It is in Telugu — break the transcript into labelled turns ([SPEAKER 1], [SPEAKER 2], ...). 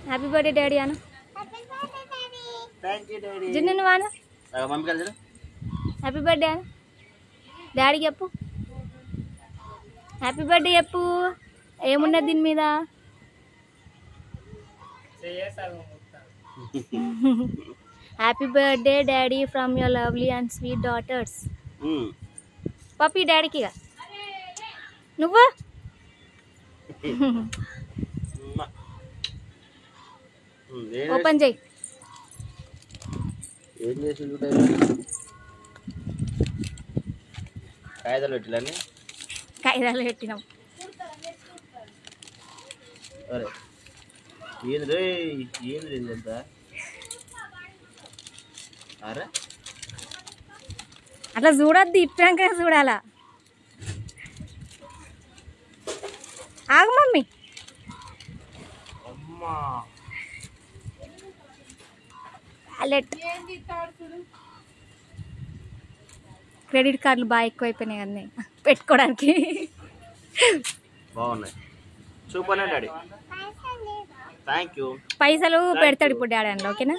[SPEAKER 1] హ్యాపీ బర్త్డే డాడీ అను.
[SPEAKER 2] Thank you daddy.
[SPEAKER 1] జిన్ను నువ్వు అను.
[SPEAKER 2] మమ్మీ కలిసి
[SPEAKER 1] హ్యాపీ బర్త్డే అను. డాడీకి చెప్పు. హ్యాపీ బర్త్డే చెప్పు. ఏమున్నది దీని మీద? Happy birthday daddy from your lovely and sweet daughters. Pappi డాడీకి నువ్వు ఓపెన్ చేయి.
[SPEAKER 2] ఏం చేసి కాగితాలు పెట్టిలని
[SPEAKER 1] కాగితాలు పెట్టినాం.
[SPEAKER 2] అరే ఏంద్రే ఏంద్రీ ఎంత అరే
[SPEAKER 1] అట్లా చూడొద్దు, ఇప్పాక చూడాలా. ఆగు మమ్మీ.
[SPEAKER 2] అమ్మా
[SPEAKER 1] క్రెడిట్ కార్డులు బాగా ఎక్కువైపోయినాయి అన్నీ పెట్టుకోవడానికి.
[SPEAKER 2] బాగున్నాయి సూపర్ డాడీ. Thank you.
[SPEAKER 1] పైసలు పెడతాడు ఇప్పుడు డాడీ అందులో. ఓకేనా?